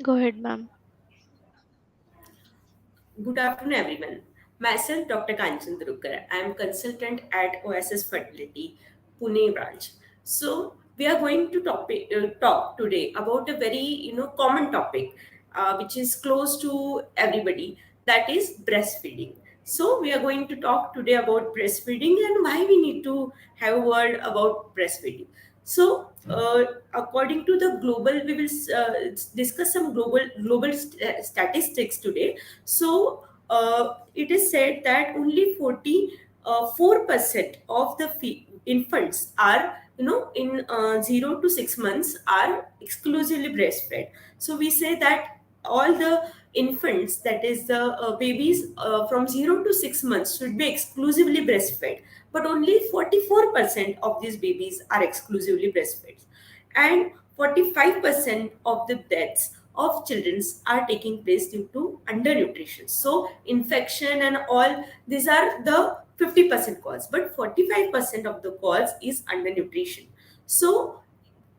Go ahead, ma'am. Good afternoon, everyone. Myself, Dr. Kanchan Durugkar. I am consultant at Oasis Fertility, Pune branch. So, we are going to talk today about a very common topic, which is close to everybody. That is breastfeeding. So, we are going to talk today about breastfeeding and why we need to have a word about breastfeeding. So, according to the global, we will discuss some global statistics today. So it is said that only 44% of the infants are in 0 to 6 months are exclusively breastfed. So we say that all the infants, that is the babies from 0 to 6 months, should be exclusively breastfed, but only 44% of these babies are exclusively breastfed, and 45% of the deaths of children are taking place due to undernutrition. So infection and all these are the 50% cause, but 45% of the cause is undernutrition. So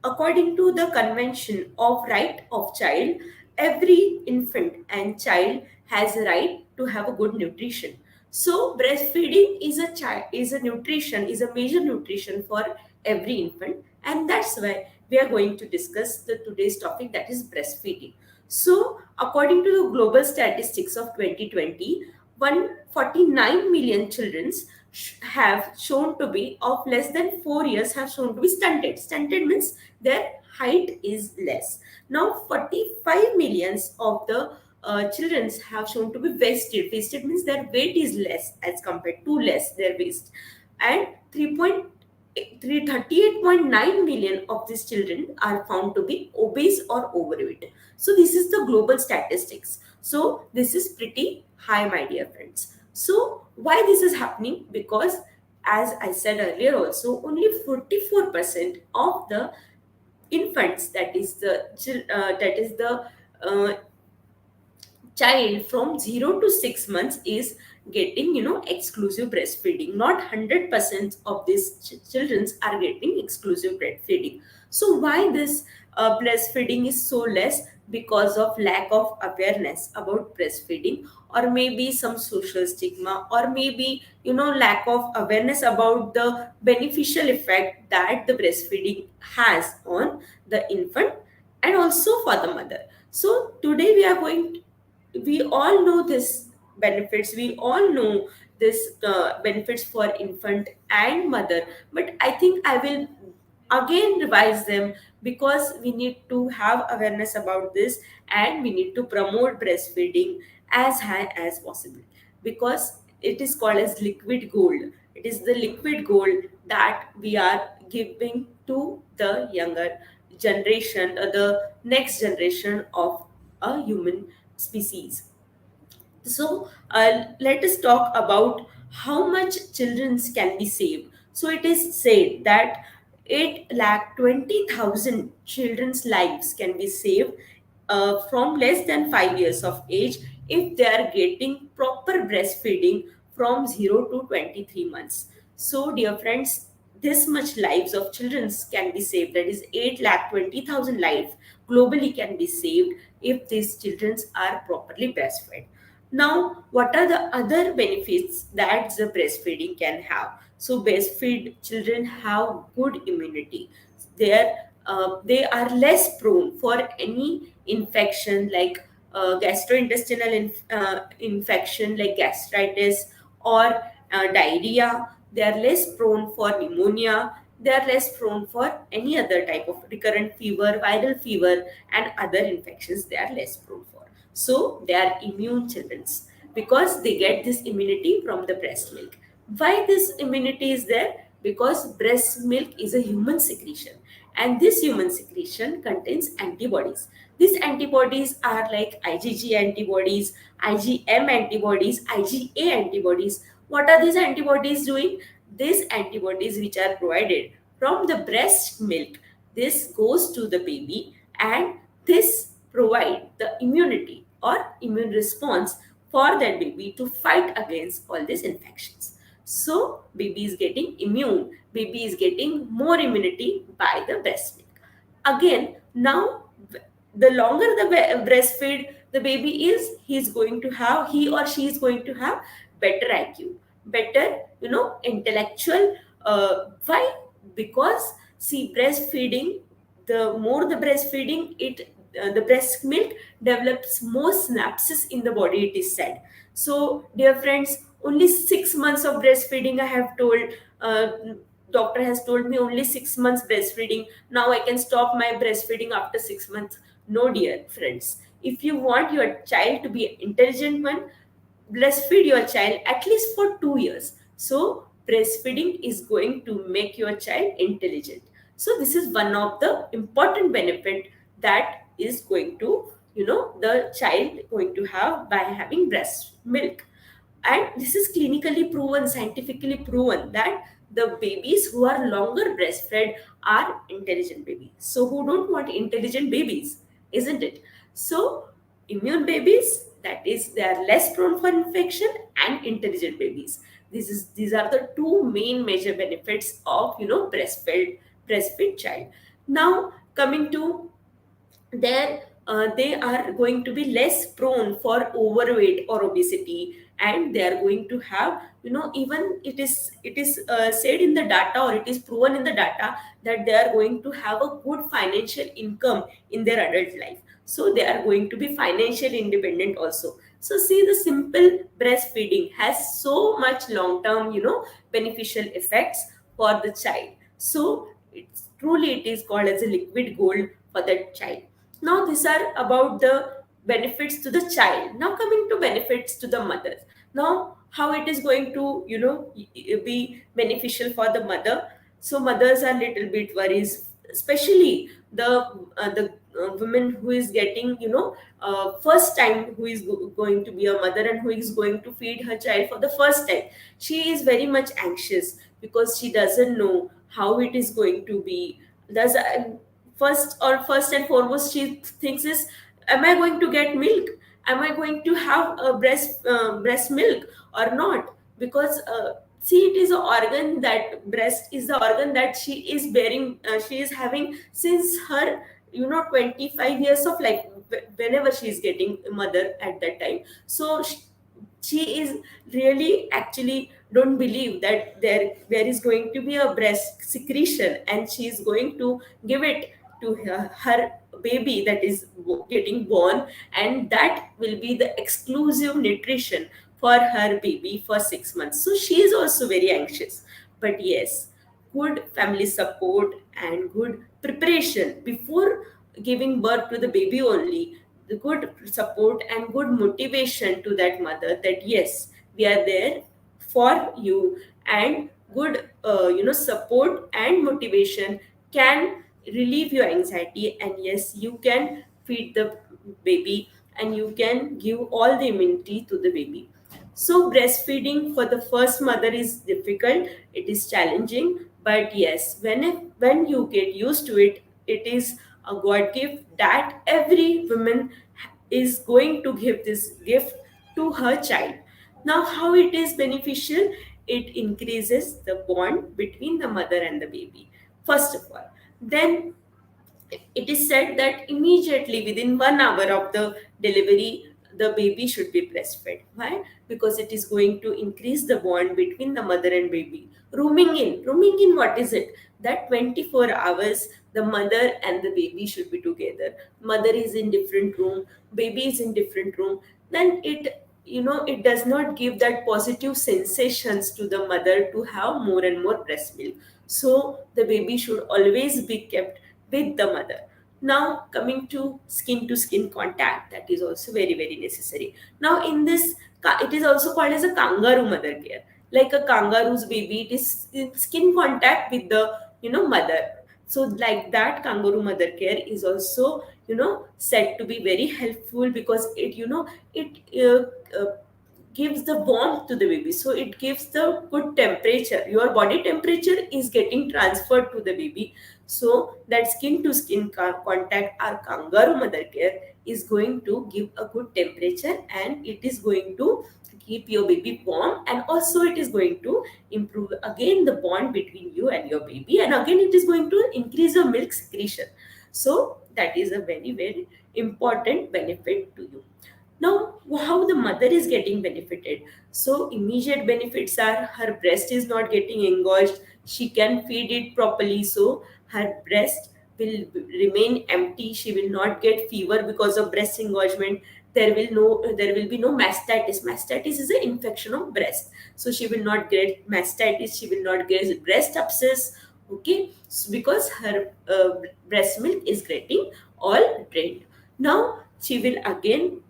according to the convention of right of child, every infant and child has a right to have a good nutrition. So breastfeeding is a major nutrition for every infant, and that's why we are going to discuss the today's topic, that is breastfeeding. So according to the global statistics of 2020, 149 million children have shown to be of less than 4 years have shown to be stunted. Stunted means their height is less. Now 45 millions of the children have shown to be wasted. Wasted means their weight is less as compared to less their waist. And 38.9 million of these children are found to be obese or overweight. So this is the global statistics. So this is pretty high, my dear friends. So why this is happening? Because as I said earlier also, only 44% of the infants, that is the uh, child from 0 to 6 months, is getting exclusive breastfeeding. Not 100% of these children are getting exclusive breastfeeding. So why this breastfeeding is so less? Because of lack of awareness about breastfeeding, or maybe some social stigma, or maybe lack of awareness about the beneficial effect that the breastfeeding has on the infant and also for the mother. So today we all know this benefits, we all know this benefits for infant and mother, but I think I will again revise them, because we need to have awareness about this, and we need to promote breastfeeding as high as possible, because it is called as liquid gold. It is the liquid gold that we are giving to the younger generation, the next generation of a human species. So let us talk about how much children can be saved. So it is said that 8,20,000 children's lives can be saved from less than 5 years of age if they are getting proper breastfeeding from 0 to 23 months. So dear friends, this much lives of children can be saved, that is 8,20,000 lives globally can be saved if these children are properly breastfed. Now, what are the other benefits that the breastfeeding can have? So, breastfeed children have good immunity. They are less prone for any infection like gastrointestinal infection like gastritis or diarrhea. They are less prone for pneumonia. They are less prone for any other type of recurrent fever, viral fever, and other infections. They are less prone for. So they are immune childrens, because they get this immunity from the breast milk. Why this immunity is there? Because breast milk is a human secretion, and this human secretion contains antibodies. These antibodies are like IgG antibodies, IgM antibodies, IgA antibodies. What are these antibodies doing? These antibodies, which are provided from the breast milk, this goes to the baby, and this provide the immunity or immune response for that baby to fight against all these infections. So baby is getting immune, baby is getting more immunity by the breast milk. Again, now the longer the breastfeed the baby is, he or she is going to have better IQ, better, intellectual. Why? Because see, breastfeeding, the more the breastfeeding, the breast milk develops more synapses in the body, it is said. So, dear friends, only 6 months of breastfeeding, I have told. Uh, Doctor has told me only 6 months breastfeeding. Now I can stop my breastfeeding after 6 months. No, dear friends. If you want your child to be an intelligent one, breastfeed your child at least for 2 years. So, breastfeeding is going to make your child intelligent. So, this is one of the important benefit that is going to, the child going to have by having breast milk. And this is clinically proven, scientifically proven, that the babies who are longer breastfed are intelligent babies. So who don't want intelligent babies, isn't it? So immune babies, that is, they are less prone for infection, and intelligent babies. These are the two main major benefits of, breastfed child. Now coming to there, they are going to be less prone for overweight or obesity, and they are going to have, even it is said in the data, or it is proven in the data, that they are going to have a good financial income in their adult life. So they are going to be financially independent also. So see, the simple breastfeeding has so much long term, beneficial effects for the child. So it's truly, it is called as a liquid gold for that child. Now, these are about the benefits to the child. Now, coming to benefits to the mothers. Now, how it is going to, be beneficial for the mother. So, mothers are little bit worries, especially the woman who is getting, first time, who is going to be a mother and who is going to feed her child for the first time. She is very much anxious because she doesn't know how it is going to be. Does first and foremost she thinks is, am I going to get milk, am I going to have a breast milk or not? Because see, it is an organ, that breast is the organ that she is bearing, she is having since her, 25 years of life, whenever she is getting mother at that time. So she is really actually don't believe that there is going to be a breast secretion, and she is going to give it to her baby that is getting born, and that will be the exclusive nutrition for her baby for 6 months. So she is also very anxious. But yes, good family support and good preparation before giving birth to the baby only, the good support and good motivation to that mother, that yes, we are there for you, and good, support and motivation can relieve your anxiety, and yes, you can feed the baby, and you can give all the immunity to the baby. So breastfeeding for the first mother is difficult, it is challenging, but yes, when you get used to it, it is a God gift that every woman is going to give this gift to her child. Now, how it is beneficial? It increases the bond between the mother and the baby, first of all. Then it is said that immediately within 1 hour of the delivery, the baby should be breastfed. Why? Because it is going to increase the bond between the mother and baby. Rooming in, what is it? That 24 hours, the mother and the baby should be together. Mother is in different room, baby is in different room. Then it does not give that positive sensations to the mother to have more and more breast milk. So the baby should always be kept with the mother. Now, coming to skin contact, that is also very, very necessary. Now, in this, it is also called as a kangaroo mother care. Like a kangaroo's baby, it is in skin contact with the, mother. So, like that, kangaroo mother care is also, said to be very helpful, because it gives the warmth to the baby, so it gives the good temperature, your body temperature is getting transferred to the baby. So that skin to skin contact, our kangaroo mother care, is going to give a good temperature, and it is going to keep your baby warm, and also it is going to improve again the bond between you and your baby, and again it is going to increase your milk secretion. So that is a very, very important benefit to you. Now, how the mother is getting benefited? So, immediate benefits are her breast is not getting engorged, she can feed it properly, so her breast will remain empty, she will not get fever because of breast engorgement. There will be no mastitis. Mastitis is an infection of breast, so she will not get mastitis, she will not get breast abscess. Okay, so because her breast milk is getting all drained. Now she will again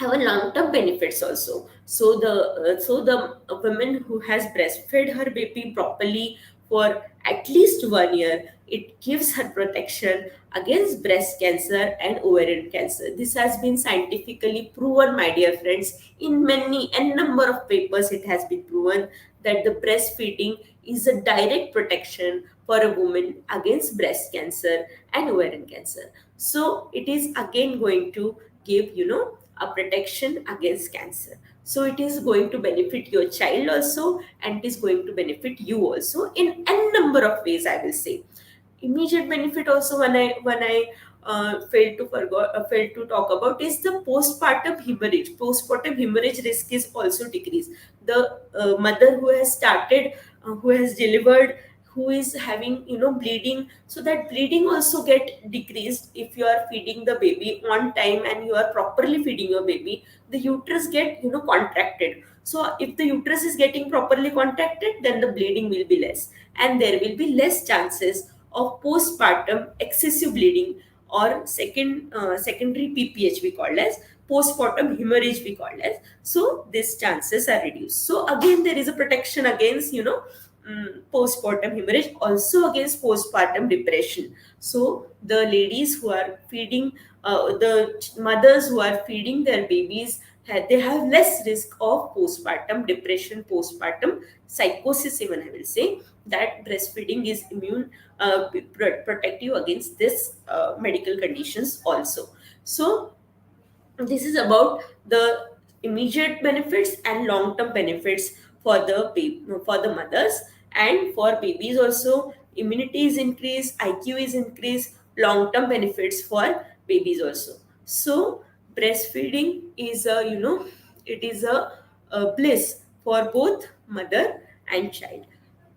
have a long-term benefits also. So the woman who has breastfed her baby properly for at least 1 year, it gives her protection against breast cancer and ovarian cancer. This has been scientifically proven, my dear friends. In many and number of papers, it has been proven that the breastfeeding is a direct protection for a woman against breast cancer and ovarian cancer. So it is again going to give, a protection against cancer. So it is going to benefit your child also, and it is going to benefit you also in a number of ways, I will say. Immediate benefit also, failed to talk about, is the postpartum hemorrhage. Postpartum hemorrhage risk is also decreased. The mother who has started, who has delivered, who is having, bleeding, so that bleeding also get decreased if you are feeding the baby on time and you are properly feeding your baby. The uterus get, contracted. So if the uterus is getting properly contracted, then the bleeding will be less, and there will be less chances of postpartum excessive bleeding, or secondary PPH we call as postpartum hemorrhage we call as. So these chances are reduced. So again, there is a protection against, postpartum hemorrhage, also against postpartum depression. So the ladies who are feeding, the mothers who are feeding their babies, they have less risk of postpartum depression, postpartum psychosis, even I will say that breastfeeding is immune, protective against this medical conditions also. So this is about the immediate benefits and long term benefits for for the mothers, and for babies also. Immunity is increased, IQ is increased, long term benefits for babies also. So breastfeeding is a, it is a bliss for both mother and child.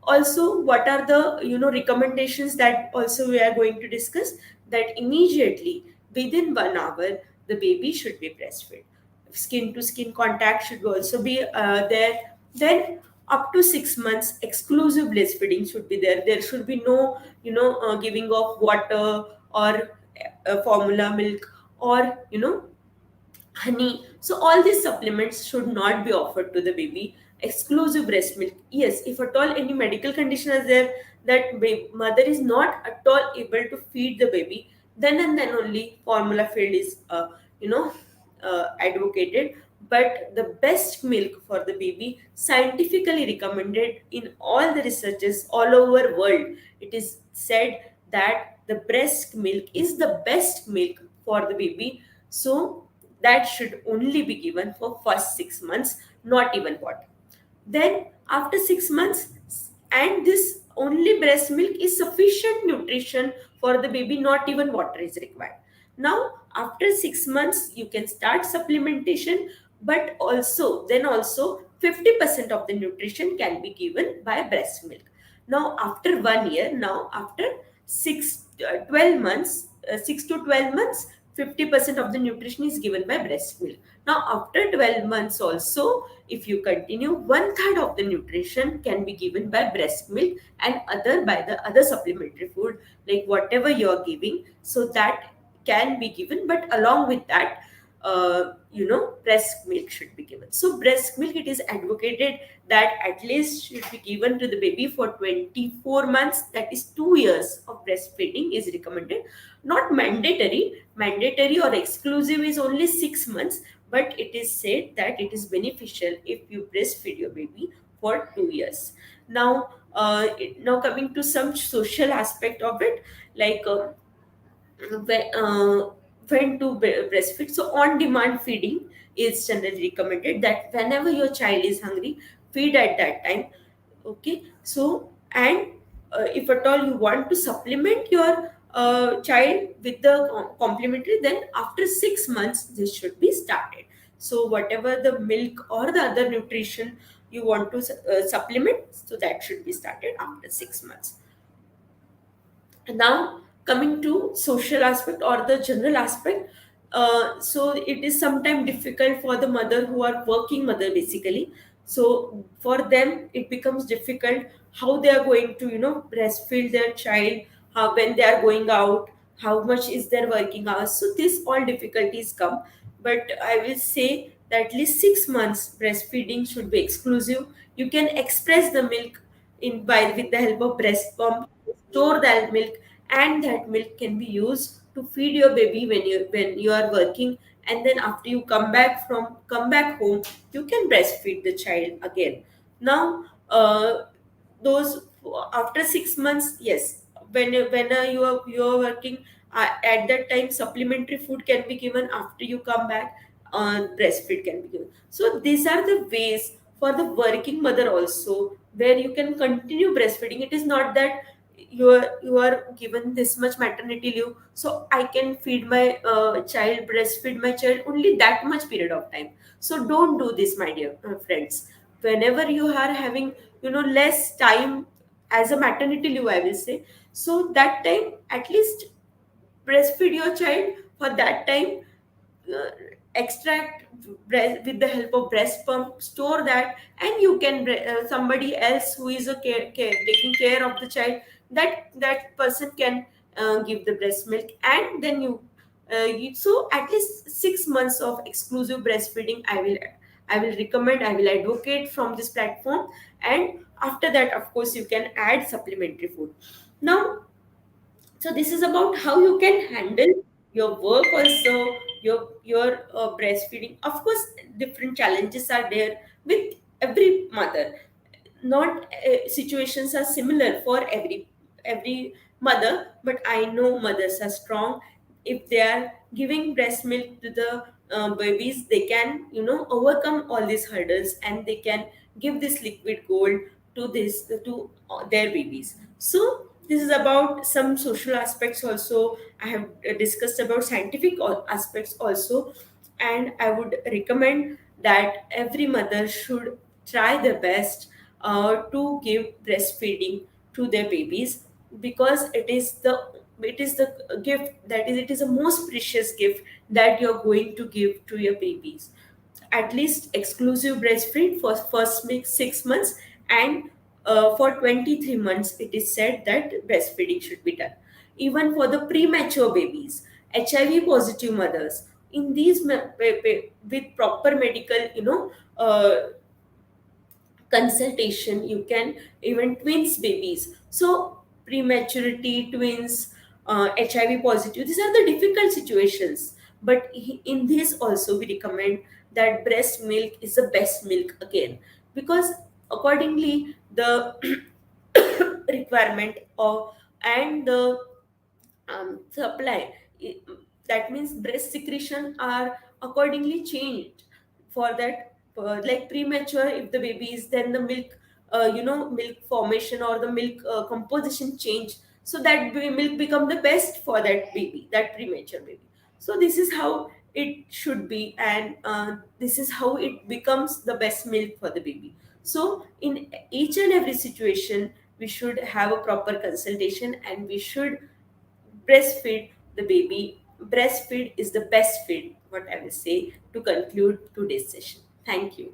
Also, what are the, recommendations that also we are going to discuss, that immediately within 1 hour the baby should be breastfed. Skin to skin contact should also be there. Then up to 6 months exclusive breastfeeding should be there. There should be no, giving of water or formula milk, or, honey. So all these supplements should not be offered to the baby. Exclusive breast milk. Yes, if at all any medical condition is there that mother is not at all able to feed the baby, then and then only formula filled is, advocated. But the best milk for the baby, scientifically recommended in all the researches all over world, it is said that the breast milk is the best milk for the baby. So that should only be given for first 6 months, not even water. Then after 6 months, and this only breast milk is sufficient nutrition for the baby, not even water is required. Now after 6 months you can start supplementation, but also 50% of the nutrition can be given by breast milk. Now after 1 year, now after 12 months, 6 to 12 months, 50% of the nutrition is given by breast milk. Now after 12 months also, if you continue, one third of the nutrition can be given by breast milk, and other by the other supplementary food, like whatever you're giving, so that can be given. But along with that, breast milk should be given. So breast milk, it is advocated that at least should be given to the baby for 24 months, that is 2 years of breastfeeding is recommended. Not mandatory. Mandatory or exclusive is only 6 months, but it is said that it is beneficial if you breastfeed your baby for 2 years. Now now coming to some social aspect of it, like when, uh, when to breastfeed. So on demand feeding is generally recommended, that whenever your child is hungry, feed at that time. Okay, so, and if at all you want to supplement your child with the complementary, then after 6 months this should be started. So whatever the milk or the other nutrition you want to supplement, so that should be started after 6 months. Now coming to social aspect or the general aspect, so it is sometimes difficult for the mother who are working mother basically. So for them it becomes difficult how they are going to breastfeed their child, how when they are going out, how much is their working hours. So this all difficulties come, but I will say that at least 6 months breastfeeding should be exclusive. You can express the milk in by with the help of breast pump, store that milk, and that milk can be used to feed your baby when you are working, and then after you come back home, you can breastfeed the child again. Now those after 6 months, yes, when you are working, at that time supplementary food can be given. After you come back, breastfeed can be given. So these are the ways for the working mother also, where you can continue breastfeeding. It is not that you are given this much maternity leave, so I can feed my breastfeed my child only that much period of time. So don't do this, my dear friends. Whenever you are having less time as a maternity leave, I will say, so that time at least breastfeed your child for that time. uh, Extract with the help of breast pump, store that, and you can somebody else who is taking care of the child, that person can give the breast milk, and then so at least 6 months of exclusive breastfeeding I will recommend, I will advocate from this platform. And after that, of course, you can add supplementary food. Now, so this is about how you can handle your work also, your breastfeeding. Of course, different challenges are there with every mother. Not situations are similar for every mother, but I know mothers are strong. If they are giving breast milk to the babies, they can overcome all these hurdles, and they can give this liquid gold to their babies. So this is about some social aspects also. I have discussed about scientific aspects also, and I would recommend that every mother should try their best to give breastfeeding to their babies, because it is the gift, that is, it is the most precious gift that you're going to give to your babies. At least exclusive breastfeed for first 6 months, and for 23 months it is said that breastfeeding should be done. Even for the premature babies, HIV positive mothers, in these with proper medical consultation, you can, even twins babies, so prematurity, twins, HIV positive, these are the difficult situations. But in this also we recommend that breast milk is the best milk again, because accordingly the requirement of and the supply, I- that means breast secretion are accordingly changed for that. Like premature, if the baby is, then the milk milk formation or the milk composition change, so that milk become the best for that baby, that premature baby. So this is how it should be, and this is how it becomes the best milk for the baby. So in each and every situation, we should have a proper consultation, and we should breastfeed the baby. Breastfeed is the best feed, what I will say to conclude today's session. Thank you.